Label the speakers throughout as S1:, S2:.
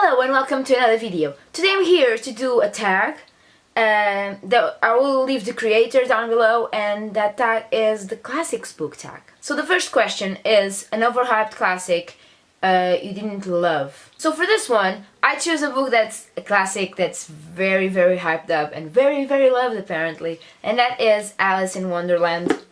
S1: Hello and welcome to another video. Today I'm here to do a tag. I will leave the creator down below, and that tag is the classics book tag. So the first question is an overhyped classic you didn't love. So for this one, I choose a book that's a classic that's very hyped up and very loved apparently, and that is Alice in Wonderland.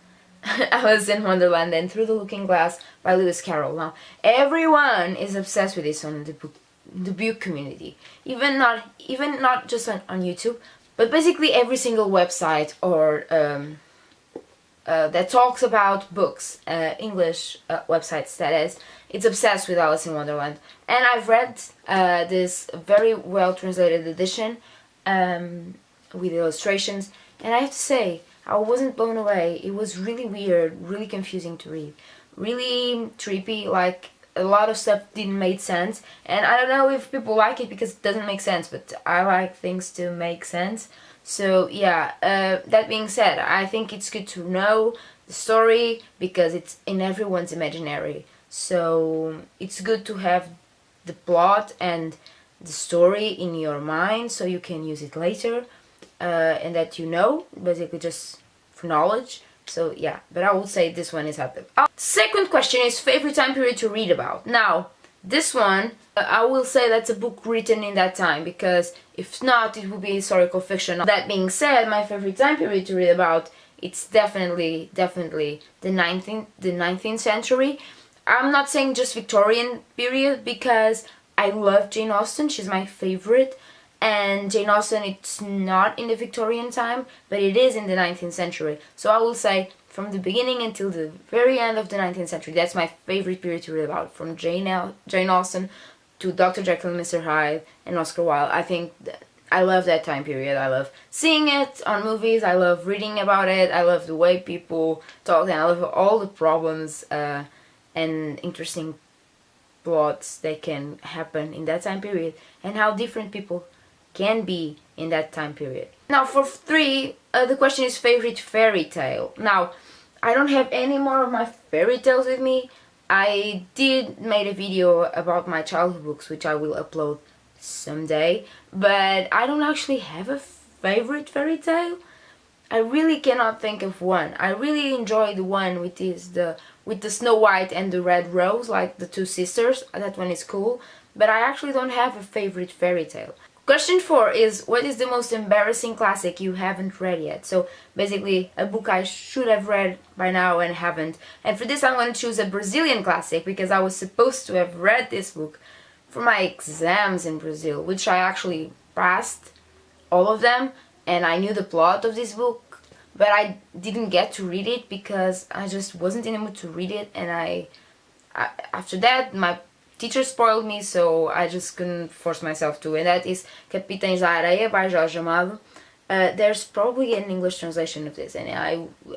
S1: Alice in Wonderland and Through the Looking Glass by Lewis Carroll. Now, everyone is obsessed with this on the book community, even not just on YouTube, but basically every single website or that talks about books, English websites that is, it's obsessed with Alice in Wonderland. And I've read this very well translated edition with illustrations, and I have to say, I wasn't blown away. It was really weird, really confusing to read, really trippy, like a lot of stuff didn't make sense, and I don't know if people like it because it doesn't make sense, but I like things to make sense. So yeah, that being said, I think it's good to know the story because it's in everyone's imaginary. So it's good to have the plot and the story in your mind so you can use it later, and that you know, basically just for knowledge. So yeah, but I would say this one is up there. Second question is favorite time period to read about. Now, this one, I will say that's a book written in that time, because if not, it would be historical fiction. That being said, my favorite time period to read about, it's definitely the 19th century. I'm not saying just Victorian period, because I love Jane Austen, she's my favorite. And Jane Austen, it's not in the Victorian time, but it is in the 19th century. So I will say from the beginning until the very end of the 19th century, that's my favorite period to read about. From Jane Austen to Dr. Jekyll and Mr. Hyde and Oscar Wilde. I think I love that time period. I love seeing it on movies. I love reading about it. I love the way people talk, and I love all the problems and interesting plots that can happen in that time period, and how different people can be in that time period. Now for 3, the question is favorite fairy tale. Now, I don't have any more of my fairy tales with me. I did make a video about my childhood books, which I will upload someday, but I don't actually have a favorite fairy tale. I really cannot think of one. I really enjoy the one with the Snow White and the Red Rose, like the two sisters. That one is cool, but I actually don't have a favorite fairy tale. Question 4 is, what is the most embarrassing classic you haven't read yet? So basically a book I should have read by now and haven't. And for this I'm going to choose a Brazilian classic, because I was supposed to have read this book for my exams in Brazil, which I actually passed all of them, and I knew the plot of this book, but I didn't get to read it because I just wasn't in the mood to read it, and I after that my teacher spoiled me, so I just couldn't force myself to, and that is Capitães da Areia by Jorge Amado. There's probably an English translation of this, and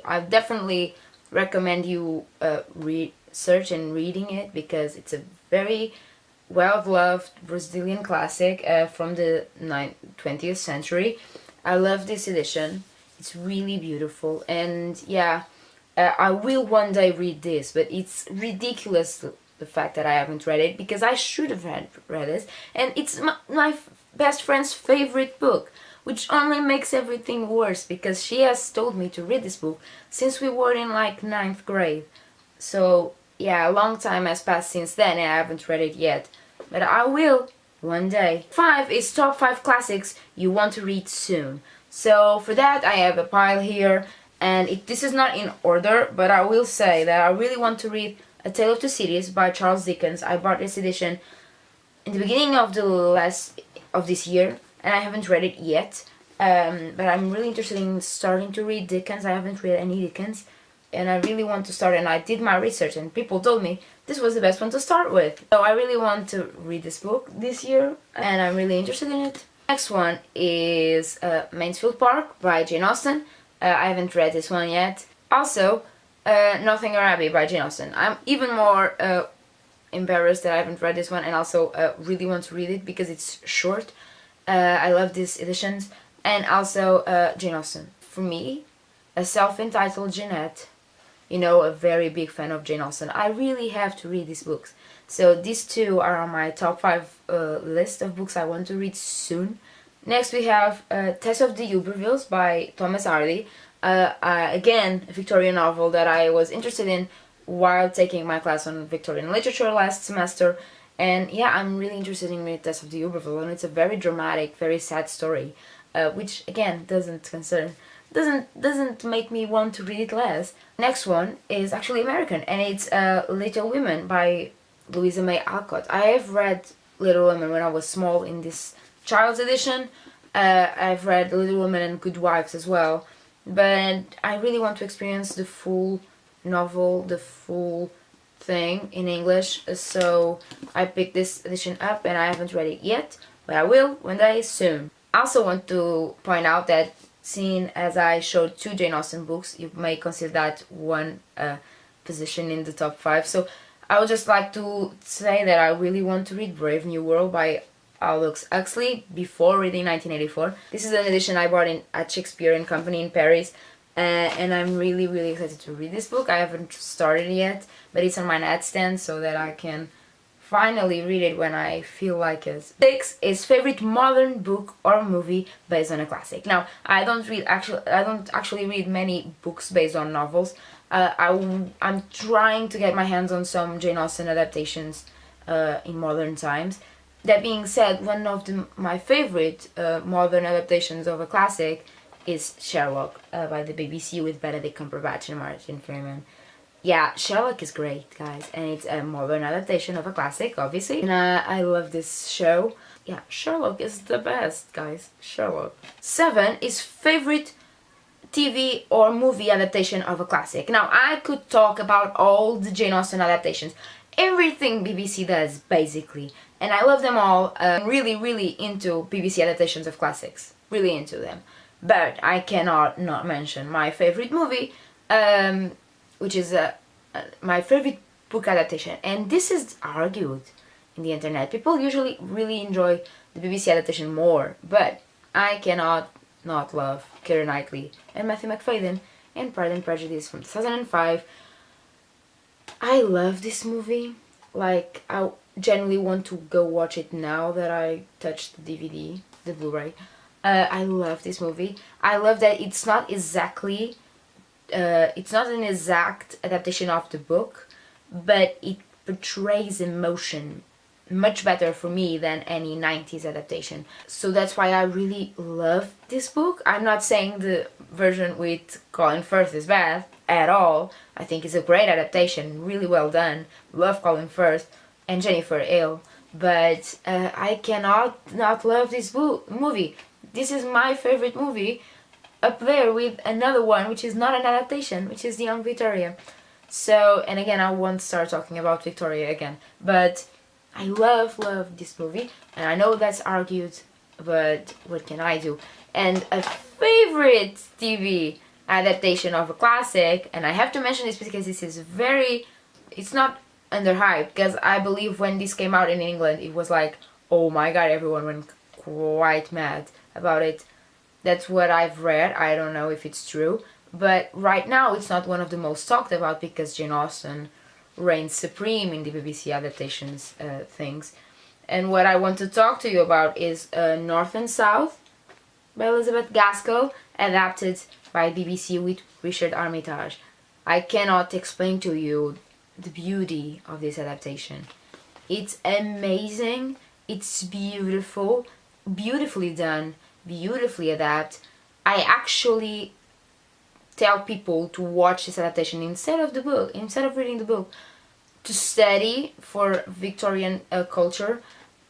S1: I definitely recommend you research and reading it, because it's a very well-loved Brazilian classic from the 20th century. I love this edition. It's really beautiful, and yeah, I will one day read this, but it's ridiculous the fact that I haven't read it, because I should have read it, and it's my best friend's favorite book, which only makes everything worse, because she has told me to read this book since we were in like 9th grade. So yeah, a long time has passed since then, and I haven't read it yet, but I will one day. 5 is top 5 classics you want to read soon. So for that I have a pile here, and this is not in order, but I will say that I really want to read A Tale of Two Cities by Charles Dickens. I bought this edition in the beginning of this year, and I haven't read it yet. But I'm really interested in starting to read Dickens. I haven't read any Dickens, and I really want to start. And I did my research, and people told me this was the best one to start with. So I really want to read this book this year, and I'm really interested in it. Next one is Mansfield Park by Jane Austen. I haven't read this one yet. Also, Northanger Abbey by Jane Austen. I'm even more embarrassed that I haven't read this one, and also really want to read it because it's short. I love these editions. And also Jane Austen. For me, a self-entitled Jeanette, you know, a very big fan of Jane Austen. I really have to read these books. So these two are on my top 5 list of books I want to read soon. Next we have Tess of the Ubervilles by Thomas Hardy. Again, a Victorian novel that I was interested in while taking my class on Victorian literature last semester. And yeah, I'm really interested in reading Tess of the Uberville, and it's a very dramatic, very sad story, which again doesn't make me want to read it less. Next one is actually American, and it's Little Women by Louisa May Alcott. I have read Little Women when I was small in this child's edition. I've read Little Women and Good Wives as well, but I really want to experience the full novel, the full thing in English, so I picked this edition up and I haven't read it yet, but I will one day soon. I also want to point out that seeing as I showed 2 Jane Austen books, you may consider that one position in the top 5. So I would just like to say that I really want to read Brave New World by Aldous Huxley before reading 1984. This is an edition I bought at Shakespeare and Company in Paris, and I'm really excited to read this book. I haven't started yet, but it's on my nightstand so that I can finally read it when I feel like it. 6 is favorite modern book or movie based on a classic. Now, I don't actually read many books based on novels. I'm trying to get my hands on some Jane Austen adaptations in modern times. That being said, one of my favorite modern adaptations of a classic is Sherlock by the BBC with Benedict Cumberbatch and Martin Freeman. Yeah, Sherlock is great, guys, and it's a modern adaptation of a classic, obviously. And I love this show. Yeah, Sherlock is the best, guys. Sherlock. 7 is favorite TV or movie adaptation of a classic. Now, I could talk about all the Jane Austen adaptations. Everything BBC does, basically. And I love them all. I'm really into BBC adaptations of classics. Really into them. But I cannot not mention my favorite movie, which is my favorite book adaptation. And this is argued in the internet. People usually really enjoy the BBC adaptation more. But I cannot not love Keira Knightley and Matthew Macfadyen and Pride and Prejudice from 2005. I love this movie. Like, I genuinely want to go watch it now that I touched the DVD, the Blu-ray. I love this movie. I love that it's not exactly, it's not an exact adaptation of the book, but it portrays emotion much better for me than any 90s adaptation. So that's why I really love this book. I'm not saying the version with Colin Firth is bad at all. I think it's a great adaptation, really well done. Love Colin Firth and Jennifer Hale, but I cannot not love this movie. This is my favorite movie, up there with another one which is not an adaptation, which is The Young Victoria. So, and again, I won't start talking about Victoria again, but I love this movie, and I know that's argued, but what can I do? And a favorite TV adaptation of a classic, and I have to mention this because this is it's not underhyped, because I believe when this came out in England, it was like, oh my god, everyone went quite mad about it. That's what I've read. I don't know if it's true, but right now it's not one of the most talked about because Jane Austen reigns supreme in the BBC adaptations things. And what I want to talk to you about is North and South by Elizabeth Gaskell, adapted by BBC with Richard Armitage. I cannot explain to you the beauty of this adaptation. It's amazing, it's beautiful, beautifully done, beautifully adapted. I actually tell people to watch this adaptation instead of the book, instead of reading the book, to study for Victorian culture.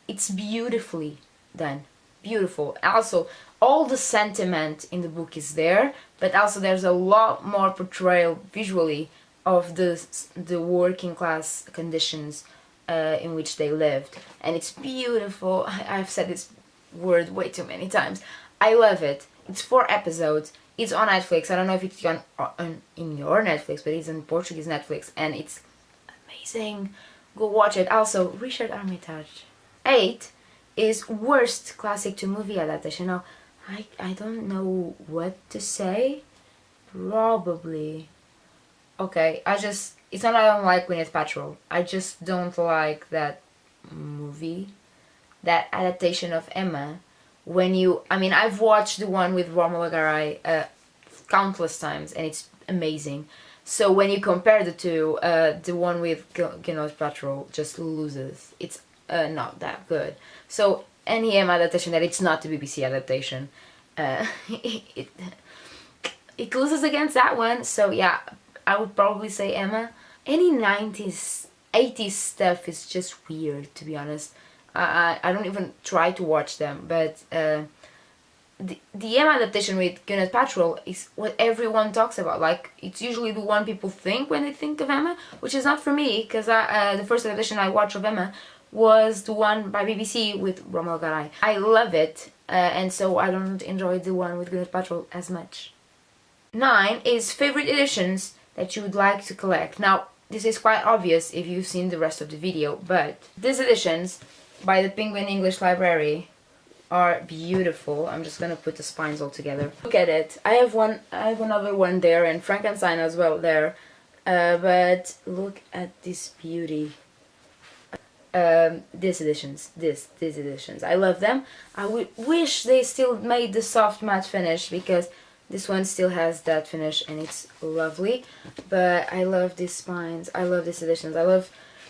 S1: It's beautifully done, beautiful. Also, all the sentiment in the book is there, but also there's a lot more portrayal visually of the working class conditions in which they lived, and it's beautiful. I've said this word way too many times. I love it. It's 4 episodes. It's on Netflix. I don't know if it's on in your Netflix, but it's on Portuguese Netflix, and it's amazing. Go watch it. Also, Richard Armitage. 8 is worst classic to movie adaptation. Now, I don't know what to say. Probably. Okay, I just it's not that I don't like Gwyneth Paltrow. I just don't like that movie, that adaptation of Emma. I mean, I've watched the one with Romola Garai countless times, and it's amazing. So when you compare the two, the one with Gwyneth Paltrow just loses. It's not that good. So any Emma adaptation that it's not the BBC adaptation, it loses against that one. So yeah, I would probably say Emma. Any 90s, 80s stuff is just weird, to be honest. I don't even try to watch them, but the Emma adaptation with Gwyneth Paltrow is what everyone talks about. Like, it's usually the one people think when they think of Emma, which is not for me, because the first adaptation I watched of Emma was the one by BBC with Romola Garai. I love it, and so I don't enjoy the one with Gwyneth Paltrow as much. 9 is favorite editions that you would like to collect. Now, this is quite obvious if you've seen the rest of the video, but these editions by the Penguin English Library are beautiful. I'm just gonna put the spines all together. Look at it. I have another one there, and Frankenstein as well there. But look at this beauty. These editions. I love them. I wish they still made the soft matte finish, because this one still has that finish and it's lovely. But I love these spines. I love these editions.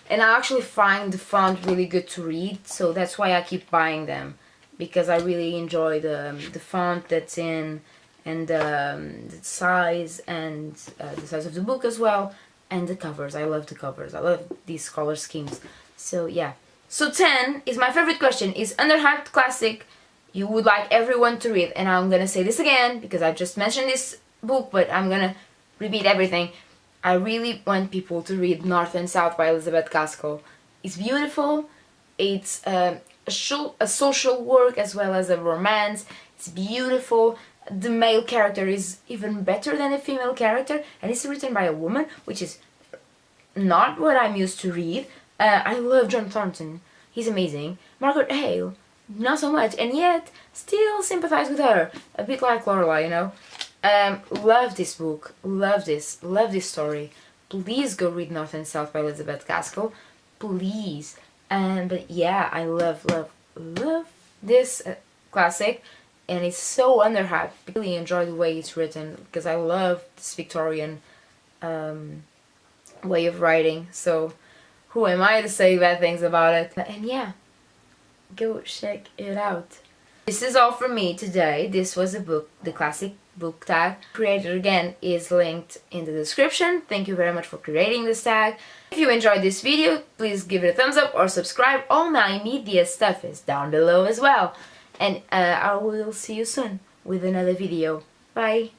S1: And I actually find the font really good to read, so that's why I keep buying them, because I really enjoy the font that's in, and the size, and the size of the book as well, and the covers. I love the covers. I love these color schemes. So yeah. So 10 is my favorite question. Is underhyped classic you would like everyone to read? And I'm gonna say this again because I just mentioned this book, but I'm gonna repeat everything. I really want people to read North and South by Elizabeth Gaskell. It's beautiful. It's a social work as well as a romance. It's beautiful. The male character is even better than the female character, and it's written by a woman, which is not what I'm used to read. I love John Thornton. He's amazing. Margaret Hale, not so much, and yet still sympathize with her. A bit like Lorelai, you know. Love this book. Love this story. Please go read North and South by Elizabeth Gaskell. Please. But yeah, I love this classic, and it's so underhyped. I really enjoy the way it's written, because I love this Victorian way of writing. So who am I to say bad things about it? And yeah, go check it out. This is all from me today. This was a book, the classic book tag. Creator again is linked in the description. Thank you very much for creating this tag. If you enjoyed this video, please give it a thumbs up or subscribe. All my media stuff is down below as well. And I will see you soon with another video. Bye!